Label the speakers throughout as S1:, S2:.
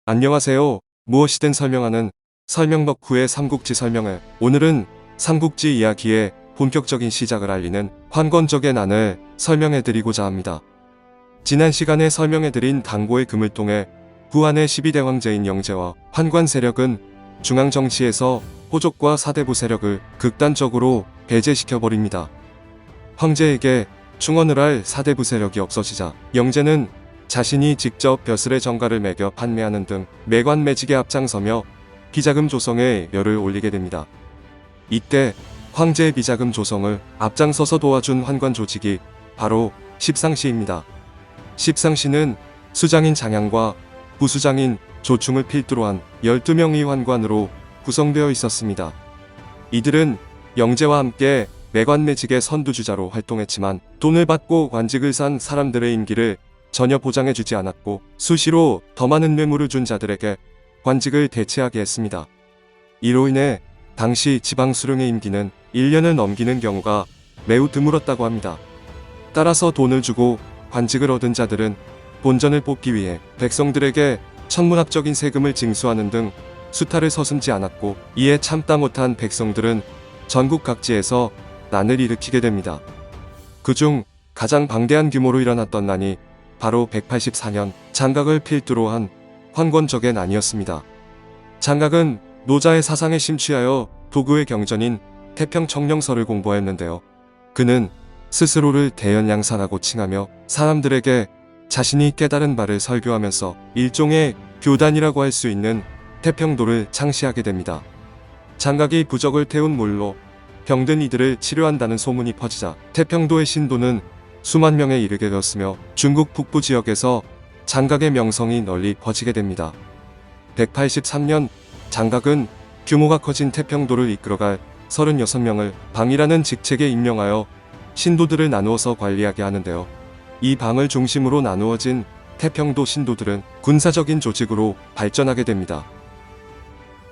S1: 안녕하세요. 무엇이든 설명하는 설명 덕후의 삼국지 설명을. 오늘은 삼국지 이야기의 본격적인 시작을 알리는 환건적의 난을 설명해드리고자 합니다. 지난 시간에 설명해드린 당고의 금을 통해 후한의 12대 황제인 영제와 환관 세력은 중앙 정치에서 호족과 사대부 세력을 극단적으로 배제시켜버립니다. 황제에게 충원을 할 사대부 세력이 없어지자 영제는 자신이 직접 벼슬의 정가를 매겨 판매하는 등 매관매직에 앞장서며 비자금 조성에 열을 올리게 됩니다. 이때 황제의 비자금 조성을 앞장서서 도와준 환관 조직이 바로 십상시입니다. 십상시는 수장인 장양과 부수장인 조충을 필두로 한 12명의 환관으로 구성되어 있었습니다. 이들은 영제와 함께 매관매직의 선두주자로 활동했지만 돈을 받고 관직을 산 사람들의 임기를 전혀 보장해주지 않았고 수시로 더 많은 뇌물을 준 자들에게 관직을 대체하게 했습니다. 이로 인해 당시 지방 수령의 임기는 1년을 넘기는 경우가 매우 드물었다고 합니다. 따라서 돈을 주고 관직을 얻은 자들은 본전을 뽑기 위해 백성들에게 천문학적인 세금을 징수하는 등 수탈을 서슴지 않았고, 이에 참다 못한 백성들은 전국 각지에서 난을 일으키게 됩니다. 그중 가장 방대한 규모로 일어났던 난이 바로 184년 장각을 필두로 한 환건적의 난이었습니다. 장각은 노자의 사상에 심취하여 도교의 경전인 태평청령서를 공부하였는데요. 그는 스스로를 대연양산하고 칭하며 사람들에게 자신이 깨달은 바를 설교하면서 일종의 교단이라고 할 수 있는 태평도를 창시하게 됩니다. 장각이 부적을 태운 물로 병든 이들을 치료한다는 소문이 퍼지자 태평도의 신도는 수만 명에 이르게 되었으며 중국 북부 지역에서 장각의 명성이 널리 퍼지게 됩니다. 183년 장각은 규모가 커진 태평도를 이끌어갈 36명을 방이라는 직책에 임명하여 신도들을 나누어서 관리하게 하는데요. 이 방을 중심으로 나누어진 태평도 신도들은 군사적인 조직으로 발전하게 됩니다.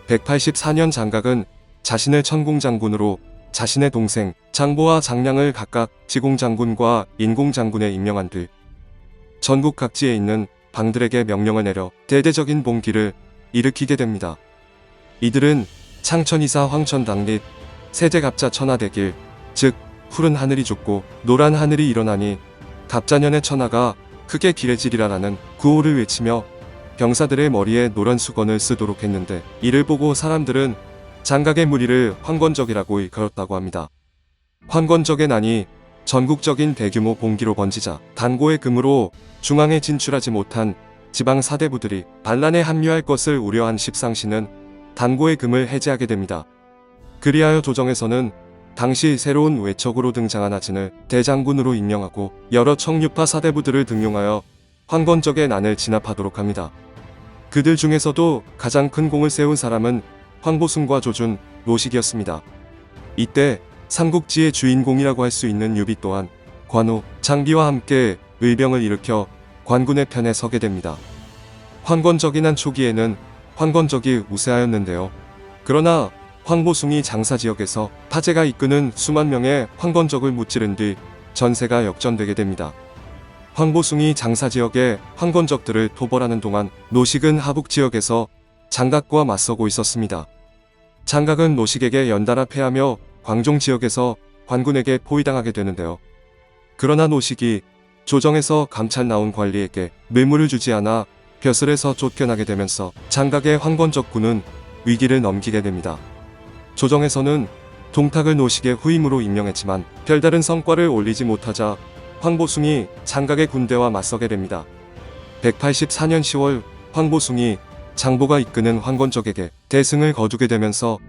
S1: 184년 장각은 자신을 천공장군으로 자신의 동생 장보와 장량을 각각 지공장군과 인공장군에 임명한 뒤 전국 각지에 있는 방들에게 명령을 내려 대대적인 봉기를 일으키게 됩니다. 이들은 창천이사 황천당립 세제갑자 천하대길, 즉 푸른 하늘이 죽고 노란 하늘이 일어나니 갑자년의 천하가 크게 길해지리라라는 구호를 외치며 병사들의 머리에 노란 수건을 쓰도록 했는데, 이를 보고 사람들은 장각의 무리를 환건적이라고 일컬었다고 합니다. 환건적의 난이 전국적인 대규모 봉기로 번지자 당고의 금으로 중앙에 진출하지 못한 지방 사대부들이 반란에 합류할 것을 우려한 십상시는 당고의 금을 해제하게 됩니다. 그리하여 조정에서는 당시 새로운 외척으로 등장한 하진을 대장군으로 임명하고 여러 청류파 사대부들을 등용하여 환건적의 난을 진압하도록 합니다. 그들 중에서도 가장 큰 공을 세운 사람은 황보숭과 조준, 노식이었습니다. 이때 삼국지의 주인공이라고 할 수 있는 유비 또한 관우, 장비와 함께 의병을 일으켜 관군의 편에 서게 됩니다. 환건적이 난 초기에는 환건적이 우세하였는데요. 그러나 황보숭이 장사지역에서 타제가 이끄는 수만 명의 황건적을 무찌른 뒤 전세가 역전되게 됩니다. 황보숭이 장사지역의 황건적들을 토벌하는 동안 노식은 하북지역에서 장각과 맞서고 있었습니다. 장각은 노식에게 연달아 패하며 광종지역에서 관군에게 포위당하게 되는데요. 그러나 노식이 조정에서 감찰 나온 관리에게 뇌물을 주지 않아 벼슬에서 쫓겨나게 되면서 장각의 황건적군은 위기를 넘기게 됩니다. 조정에서는 동탁을 노식의 후임으로 임명했지만 별다른 성과를 올리지 못하자 황보숭이 장각의 군대와 맞서게 됩니다. 184년 10월 황보숭이 장보가 이끄는 황건적에게 대승을 거두게 되면서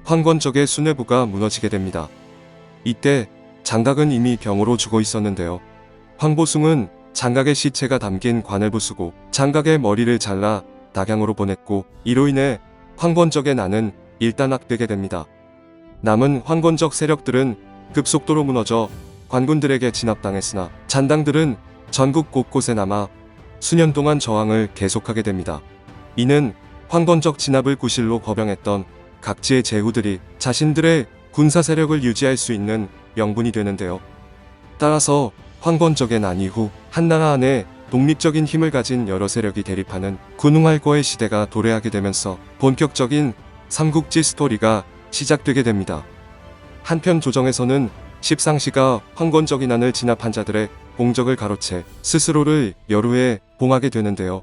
S1: 황건적의 수뇌부가 무너지게 됩니다. 이때 장각은 이미 병으로 죽어 있었는데요. 황보숭은 장각의 시체가 담긴 관을 부수고 장각의 머리를 잘라 낙양으로 보냈고, 이로 인해 황건적의 난은 일단락되게 됩니다. 남은 황건적 세력들은 급속도로 무너져 관군들에게 진압당했으나 잔당들은 전국 곳곳에 남아 수년 동안 저항을 계속하게 됩니다. 이는 황건적 진압을 구실로 거병했던 각지의 제후들이 자신들의 군사 세력을 유지할 수 있는 명분이 되는데요. 따라서 황건적의 난 이후 한나라 안에 독립적인 힘을 가진 여러 세력이 대립하는 군웅할거의 시대가 도래하게 되면서 본격적인 삼국지 스토리가 시작되게 됩니다. 한편 조정에서는 십상시가 황건적인 안을 진압한 자들의 공적을 가로채 스스로를 열후에 봉하게 되는데요.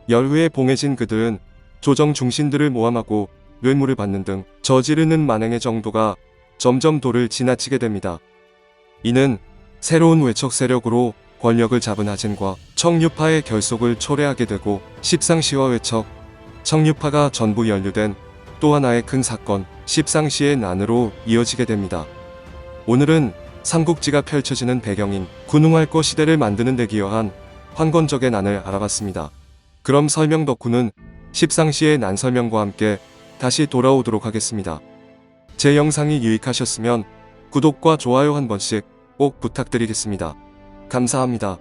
S1: 열후에 봉해진 그들은 조정 중신들을 모함하고 뇌물을 받는 등 저지르는 만행의 정도가 점점 도를 지나치게 됩니다. 이는 새로운 외척 세력으로 권력을 잡은 하진과 청류파의 결속을 초래하게 되고 십상시와 외척, 청류파가 전부 연루된 또 하나의 큰 사건, 십상시의 난으로 이어지게 됩니다. 오늘은 삼국지가 펼쳐지는 배경인 군웅할거 시대를 만드는 데 기여한 황건적의 난을 알아봤습니다. 그럼 설명 덕후는 십상시의 난 설명과 함께 다시 돌아오도록 하겠습니다. 제 영상이 유익하셨으면 구독과 좋아요 한 번씩 꼭 부탁드리겠습니다. 감사합니다.